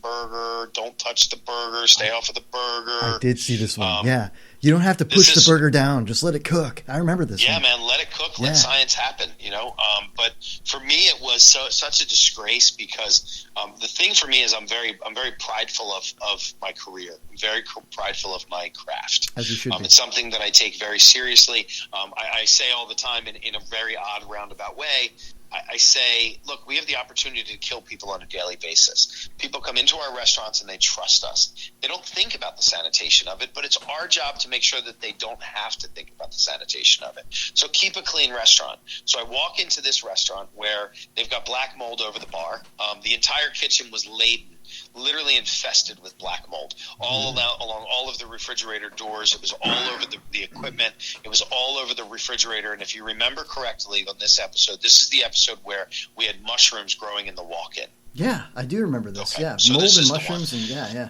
burger, don't touch the burger, stay off of the burger. I did see this one. Yeah. You don't have to push the burger down. Just let it cook. I remember this one. Yeah, man, let it cook. Let science happen, But for me, it was such a disgrace because the thing for me is I'm very prideful of my career. I'm very prideful of my craft. As you should be. It's something that I take very seriously. I say all the time in a very odd roundabout way, I say, look, we have the opportunity to kill people on a daily basis. People come into our restaurants and they trust us. They don't think about the sanitation of it, but it's our job to make sure that they don't have to think about the sanitation of it. So keep a clean restaurant. So I walk into this restaurant where they've got black mold over the bar. The entire kitchen was laden, literally infested with black mold along all of the refrigerator doors. It was all over the equipment. It was all over the refrigerator. And if you remember correctly on this episode, this is the episode where we had mushrooms growing in the walk-in. Yeah, I do remember this. Okay. Yeah, So mold this and is the mushrooms and yeah.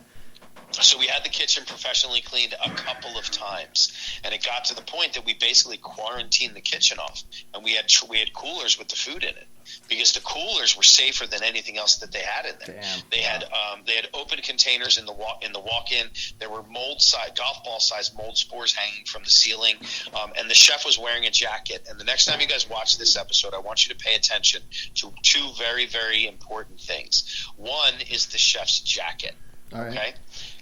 So we had the kitchen professionally cleaned a couple of times, and it got to the point that we basically quarantined the kitchen off, and we had coolers with the food in it because the coolers were safer than anything else that they had in there. Damn. They had open containers in the walk-in. There were golf ball sized mold spores hanging from the ceiling, and the chef was wearing a jacket. And the next time you guys watch this episode, I want you to pay attention to two very, very important things. One is the chef's jacket. All right. Okay.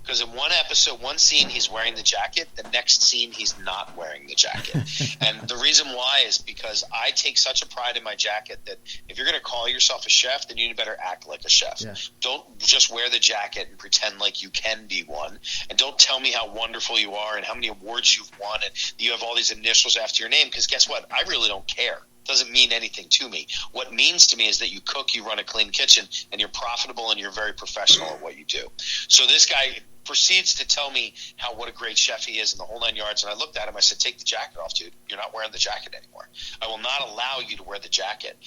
Because in one scene, he's wearing the jacket. The next scene, he's not wearing the jacket. And the reason why is because I take such a pride in my jacket that if you're going to call yourself a chef, then you better act like a chef. Yeah. Don't just wear the jacket and pretend like you can be one. And don't tell me how wonderful you are and how many awards you've won and you have all these initials after your name. Because guess what? I really don't care. Doesn't mean anything to me. What means to me is that you cook, you run a clean kitchen, and you're profitable and you're very professional at what you do. So this guy proceeds to tell me what a great chef he is in the whole 9 yards. And I looked at him. I said, take the jacket off, dude. You're not wearing the jacket anymore. I will not allow you to wear the jacket.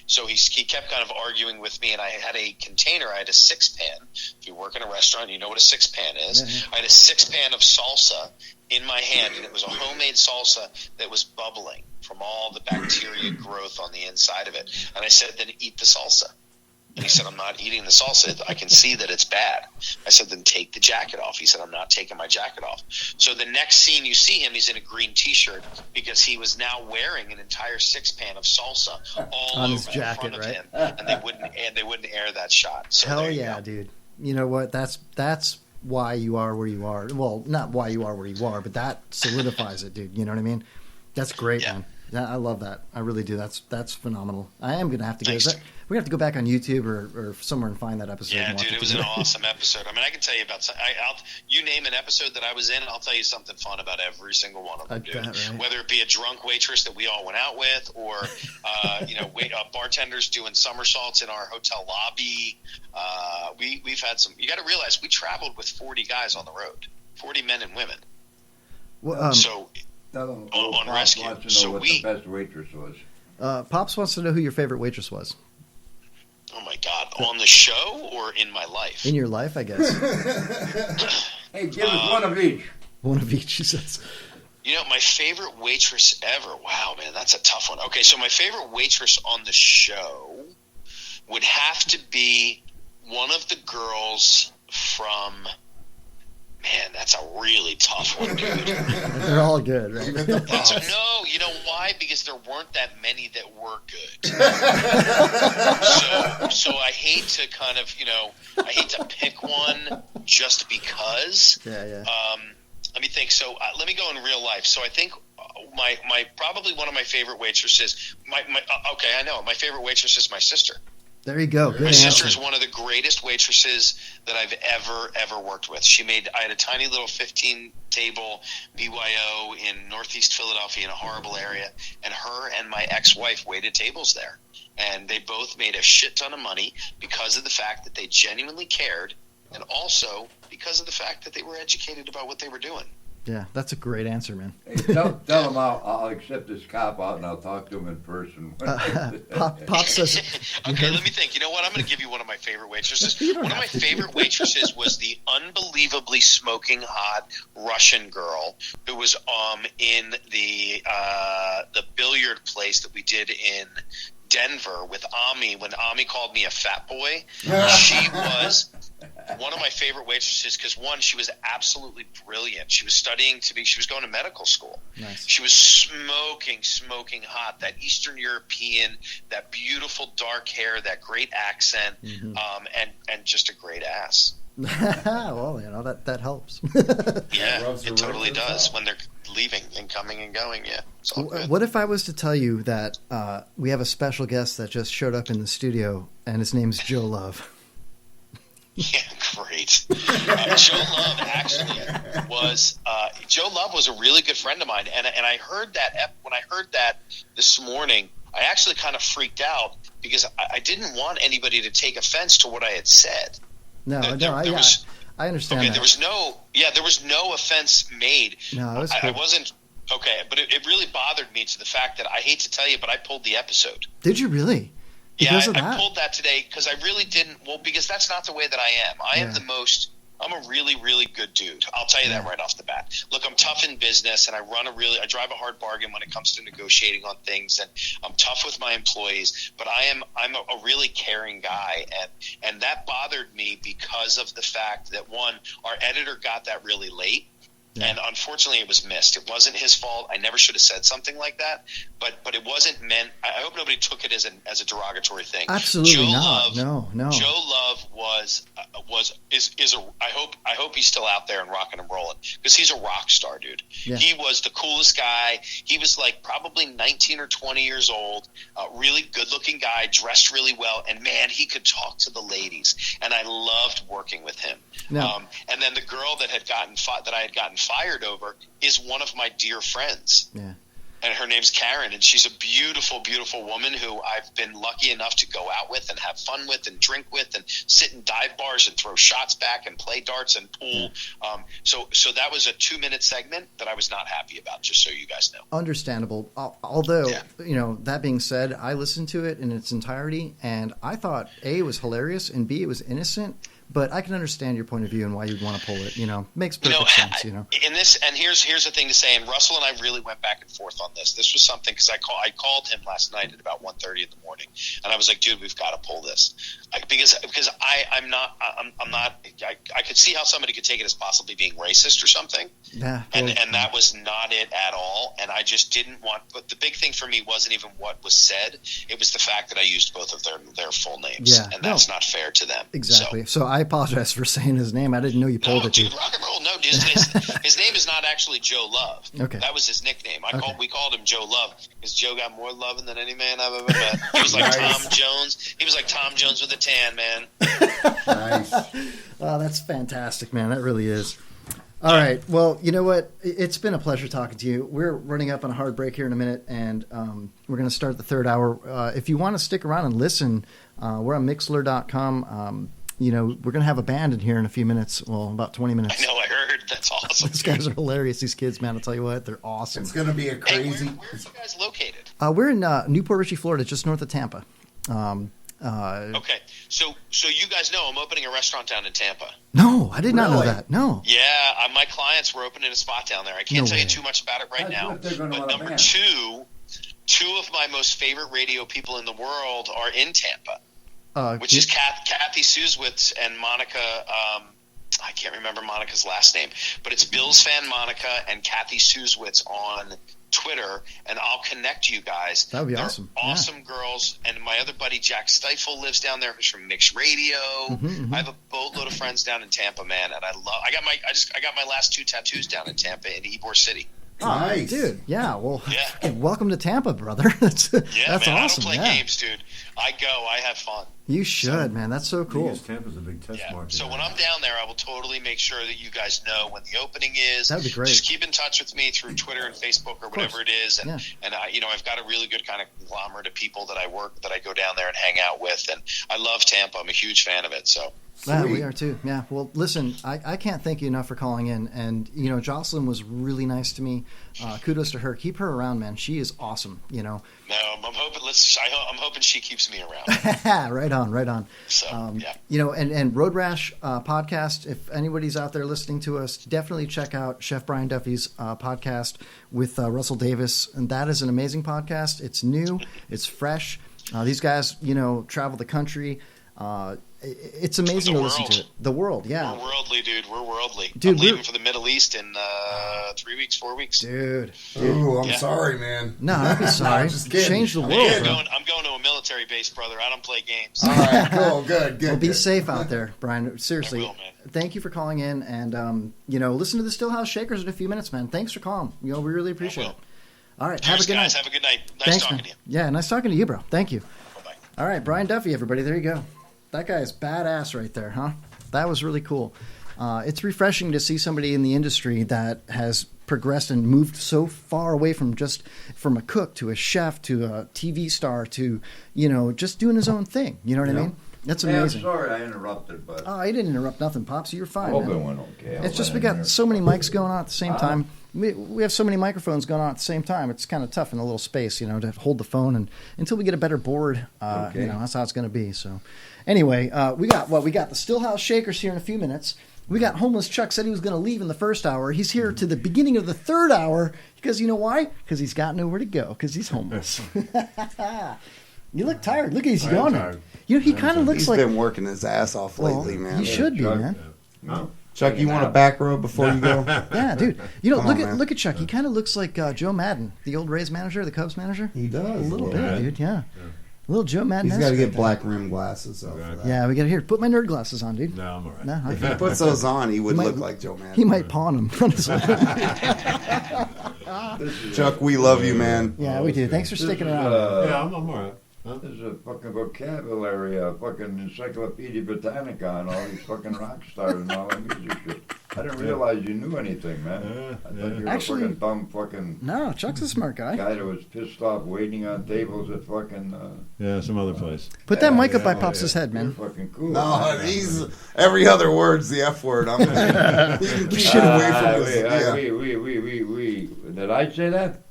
So he kept kind of arguing with me, and I had a container. I had a 6-pan. If you work in a restaurant, you know what a 6-pan is. Mm-hmm. I had a 6-pan of salsa in my hand, and it was a homemade salsa that was bubbling from all the bacteria growth on the inside of it. And I said, then eat the salsa. And he said, I'm not eating the salsa. I can see that it's bad. I said, then take the jacket off. He said, I'm not taking my jacket off. So the next scene you see him, he's in a green T-shirt because he was now wearing an entire 6-pan of salsa all on over his jacket, in front of right? him. And they wouldn't air that shot. So hell yeah, dude. You know what? That's why you are where you are. Well, not why you are where you are, but that solidifies it, dude. You know what I mean? That's great, man. Yeah, I love that. I really do. That's phenomenal. I am going to have to go. We're going to have to go back on YouTube or somewhere and find that episode. Yeah, dude, it was an awesome episode. I mean, I can tell you about you name an episode that I was in, I'll tell you something fun about every single one of them, dude. Right? Whether it be a drunk waitress that we all went out with or, bartenders doing somersaults in our hotel lobby. We've had some – you got to realize we traveled with 40 guys on the road, 40 men and women. Well, on rescue. Wants to know what the best waitress was. Pops wants to know who your favorite waitress was. Oh my God! On the show or in my life? In your life, I guess. Hey, give us one of each. One of each, he says. My favorite waitress ever. Wow, man, that's a tough one. Okay, so my favorite waitress on the show would have to be one of the girls from. Man, that's a really tough one, dude. They're all good, right? No, you know why? Because there weren't that many that were good. so I hate to kind of, I hate to pick one just because. Yeah. Let me think. So let me go in real life. So I think my probably one of my favorite waitresses. Okay, I know. My favorite waitress is my sister. There you go. Good My answer. sister is one of the greatest waitresses that I've ever worked with. I had a tiny little 15-table BYO in Northeast Philadelphia in a horrible area, and her and my ex-wife waited tables there. And they both made a shit ton of money because of the fact that they genuinely cared, and also because of the fact that they were educated about what they were doing. Yeah, that's a great answer, man. Hey, tell them I'll accept this cop out and I'll talk to him in person. Pop says... Okay, let me think. You know what? I'm going to give you one of my favorite waitresses. One of my favorite waitresses was the unbelievably smoking hot Russian girl who was in the billiard place that we did in Denver with Ami when Ami called me a fat boy. She was my favorite waitresses because, one, she was absolutely brilliant. She was she was going to medical school. Nice. She was smoking hot, that Eastern European, that beautiful dark hair, that great accent, and just a great ass. Well, that helps. Yeah, it totally does when they're leaving and coming and going. Yeah. It's all good. What if I was to tell you that we have a special guest that just showed up in the studio, and his name's Joe Love? Yeah, great. Joe Love actually was Joe Love was a really good friend of mine, and I heard that when I heard that this morning, I actually kind of freaked out because I didn't want anybody to take offense to what I had said. No, I understand. Okay, that. there was no offense made. No, it was cool. I wasn't okay, but it really bothered me to the fact that I hate to tell you, but I pulled the episode. Did you really? Because I pulled that today because I really didn't. Well, because that's not the way that I am. I am I'm a really, really good dude. I'll tell you that right off the bat. Look, I'm tough in business, and I drive a hard bargain when it comes to negotiating on things, and I'm tough with my employees. But I'm a really caring guy, and that bothered me because of the fact that, one, our editor got that really late. Yeah. And unfortunately, it was missed. It wasn't his fault. I never should have said something like that. But it wasn't meant. I hope nobody took it as a derogatory thing. Absolutely not. No. Joe Love I hope he's still out there and rocking and rolling because he's a rock star, dude. Yeah. He was the coolest guy. He was like probably 19 or 20 years old. Really good looking guy, dressed really well, and man, he could talk to the ladies. And I loved working with him. No. And then the girl that I had gotten fired over is one of my dear friends. Yeah. And her name's Karen, and she's a beautiful, beautiful woman who I've been lucky enough to go out with and have fun with and drink with and sit in dive bars and throw shots back and play darts and pool. So that was a 2-minute segment that I was not happy about, just so you guys know. Understandable. Although, that being said, I listened to it in its entirety, and I thought, A, it was hilarious, and B, it was innocent. But I can understand your point of view and why you'd want to pull it. Makes perfect sense. In this, and here's the thing to say. And Russell and I really went back and forth on this. This was something because I called him last night at about 1:30 in the morning, and I was like, "Dude, we've got to pull this," because I'm not. I could see how somebody could take it as possibly being racist or something. Yeah. And that was not it at all. And I just didn't want. But the big thing for me wasn't even what was said. It was the fact that I used both of their full names. Yeah. And that's not fair to them. Exactly. So I apologize for saying his name. I didn't know you pulled it. Dude, rock and roll. No, his name is not actually Joe Love. Okay. That was his nickname. We called him Joe Love because Joe got more loving than any man I've ever met. He was like Tom Jones. He was like Tom Jones with a tan, man. Nice. Oh, that's fantastic, man. That really is. All right. Well, you know what? It's been a pleasure talking to you. We're running up on a hard break here in a minute, and we're going to start the third hour. If you want to stick around and listen, we're on Mixlr.com. We're going to have a band in here in a few minutes. Well, about 20 minutes. I know, I heard. That's awesome. These guys are hilarious. These kids, man, I'll tell you what, they're awesome. It's going to be a crazy... Hey, where are you guys located? We're in Newport Richey, Florida, just north of Tampa. Okay. So you guys know I'm opening a restaurant down in Tampa. No, I did not know that. No. Yeah, my clients were opening a spot down there. I can't tell you too much about it right now. But number two of my most favorite radio people in the world are in Tampa. Which is Kathy Suswitz and Monica. I can't remember Monica's last name, but it's Bills fan Monica and Kathy Suswitz on Twitter, and I'll connect you guys. That would be awesome. Awesome girls, and my other buddy Jack Stifel lives down there, who's from Mix Radio. Mm-hmm. I have a boatload of friends down in Tampa, man, and I got my last 2 tattoos down in Tampa in Ybor City. Oh, nice, dude. Yeah, well, welcome to Tampa, brother. That's man, awesome. I don't play games, dude. I have fun. You should, man. That's so cool. Tampa's a big test market. So when I'm down there, I will totally make sure that you guys know when the opening is. That'd be great. Just keep in touch with me through Twitter and Facebook or whatever it is, and I've got a really good kind of conglomerate of people that I go down there and hang out with, and I love Tampa. I'm a huge fan of it. So. Yeah, we are too. Yeah. Well, listen, I can't thank you enough for calling in. And, Jocelyn was really nice to me. Kudos to her. Keep her around, man. She is awesome, No, I'm hoping she keeps me around. Right on. So, and Road Rash podcast, if anybody's out there listening to us, definitely check out Chef Brian Duffy's podcast with Russell Davis. And that is an amazing podcast. It's new. It's fresh. These guys, travel the country. It's amazing to listen to it. The world, yeah. We're worldly, dude. We're worldly. Dude, I'm leaving for the Middle East in 4 weeks. Dude. Ooh, I'm sorry, man. No, don't be sorry. Just kidding. Change the world, I'm bro. going to a military base, brother. I don't play games. All right, cool, good. Well, be good. safe out there, Brian. Seriously. I will, man. Thank you for calling in, and listen to the Stillhouse Shakers in a few minutes, man. Thanks for calling. We really appreciate it. All right, Cheers, have a good guys. night. Have a good night. Nice Thanks, talking man. to you. Yeah, nice talking to you, bro. Thank you. Bye-bye. All right, Brian Duffy, everybody. There you go. That guy is badass right there, huh? That was really cool. It's refreshing to see somebody in the industry that has progressed and moved so far away from a cook to a chef to a TV star to, just doing his own thing. You know what I mean? That's amazing. I'm sorry I interrupted, but Oh, I didn't interrupt nothing, Pops. You're fine, I hope man. it went okay. It's just we got so many mics going on at the same time. We have so many microphones going on at the same time. It's kind of tough in a little space, to hold the phone. And until we get a better board, Okay. that's how it's going to be. So, anyway, we got the Stillhouse Shakers here in a few minutes. We got Homeless Chuck said he was going to leave in the first hour. He's here to the beginning of the third hour because you know why? Because he's got nowhere to go because he's homeless. You look tired. Look at he's yawning. tired. He kind of looks He's like been working his ass off lately, man. He should be, Chuck. man. No. Chuck, you want a back rub before you go? Yeah, dude. Come on, man. Look at Chuck. He kind of looks like Joe Madden, the old Rays manager, the Cubs manager. He does. A little bit, bit. dude. Yeah. A little Joe Madden. He's got to get black rim glasses. Though, for that. Yeah, we got to hear. Put my nerd glasses on, dude. No, I'm all right. No, If he puts those on, he would He might- look like Joe Madden. he might pawn them. Honestly. Chuck, we love you, man. Yeah, we do. Thanks for sticking around. Yeah, I'm all right. Huh? This is a fucking vocabulary, fucking Encyclopedia Britannica on all these fucking rock stars and all that music shit. I didn't realize you knew anything, man. I thought you were Actually- a fucking dumb fucking No, Chuck's a smart guy. guy that was pissed off waiting on tables at fucking. Yeah, some other place. Put that mic up by yeah, Pops' head, You're man. fucking cool. No, he's every other word's the F word. I'm he can keep shit away from us. Yeah. We. Did I say that?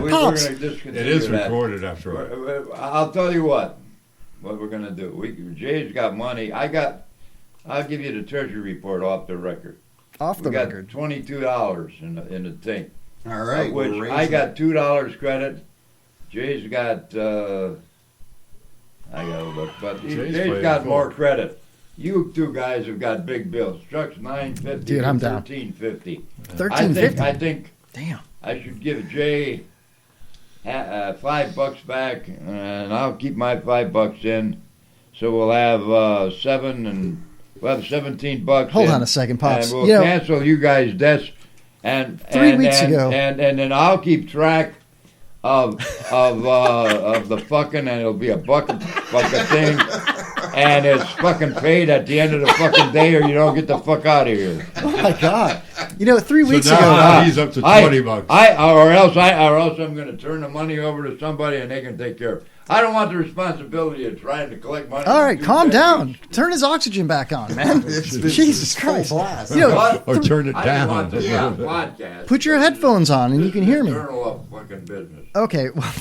We're Pops. going to discontinue It is that. recorded after all. I'll tell you what we're gonna do. Jay's got money. I'll give you the treasury report off the record. Off the we got record. $22 in the tank. All right. Of which we're I raising got $2 credit. Jay's got I got a look, but Jay's Jay's playing got full. more credit. You two guys have got big bills. Chuck's $950. Dude, I'm down. $13.50. $13.50. I think Damn. I should give Jay $5 back, and I'll keep my $5 in. So we'll have we'll have $17. Hold in, on a second, Pops. And we'll cancel you guys' debts. And 3 weeks ago. and then I'll keep track of the fucking, and it'll be a bucket thing. And it's fucking paid at the end of the fucking day, or you don't get the fuck out of here. Oh my God. 3 weeks So ago. now he's up to $20. Or else I'm going to turn the money over to somebody and they can take care of it. I don't want the responsibility of trying to collect money. All right, from calm two down. veterans. Turn his oxygen back on, man. It's Jesus full Christ. blast. What? Or turn it I didn't want down. this on podcast. Put your headphones on and you can hear me. Internal fucking business. Okay, well,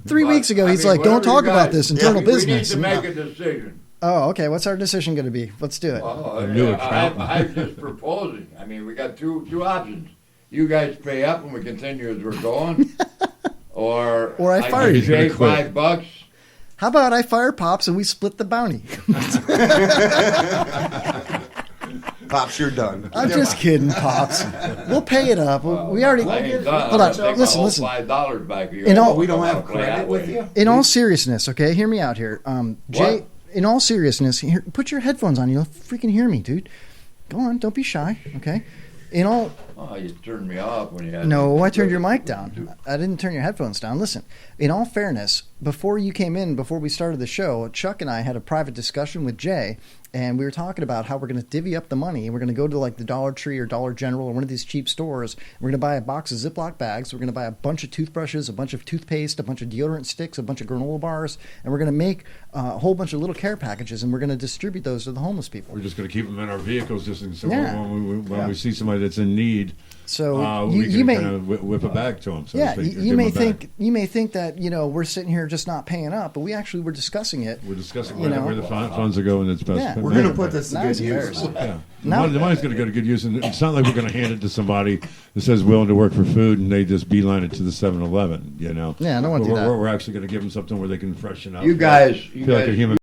3 weeks ago, I he's mean, like, don't whatever talk you about guys- this internal we business. need to make a decision. Oh, okay. What's our decision going to be? Let's do it. Oh, new yeah, accountant. I'm just proposing. I mean, we got two options. You guys pay up and we continue as we're going, or I fire give you. Jay He's gonna quit. $5. How about I fire Pops and we split the bounty? Pops, you're done. I'm just kidding, Pops. We'll pay it up. We already. I ain't done. Hold I'm on. gonna take Listen, my whole listen. $5 back. You In guys all- We don't have play that credit with way. you. In all seriousness, okay, hear me out here. Jay, What? in all seriousness, put your headphones on. You'll freaking hear me, dude. Go on, don't be shy, okay? In all, Oh, you turned me off when you had. no, I turned your mic down. I didn't turn your headphones down. Listen, in all fairness, before you came in, before we started the show, Chuck and I had a private discussion with Jay, and we were talking about how we're going to divvy up the money. We're going to go to like the Dollar Tree or Dollar General or one of these cheap stores. We're going to buy a box of Ziploc bags. We're going to buy a bunch of toothbrushes, a bunch of toothpaste, a bunch of deodorant sticks, a bunch of granola bars, and we're going to make a whole bunch of little care packages, and we're going to distribute those to the homeless people. We're just going to keep them in our vehicles just so Yeah. when we see somebody that's in need, need. So we you can may kind of whip it back to them. So yeah, to speak, or you give may 'em a bag. think that we're sitting here just not paying up, but we actually were discussing it. We're discussing you know. where the funds are going. It's best. Yeah. We're going to put this to Now good it's use. embarrassing. Yeah. Now- The money's going to go to good use, and it's not like we're going to hand it to somebody that says willing to work for food, and they just beeline it to the 7-Eleven. Yeah, I don't want to do that. We're actually going to give them something where they can freshen up. You guys, feel like a human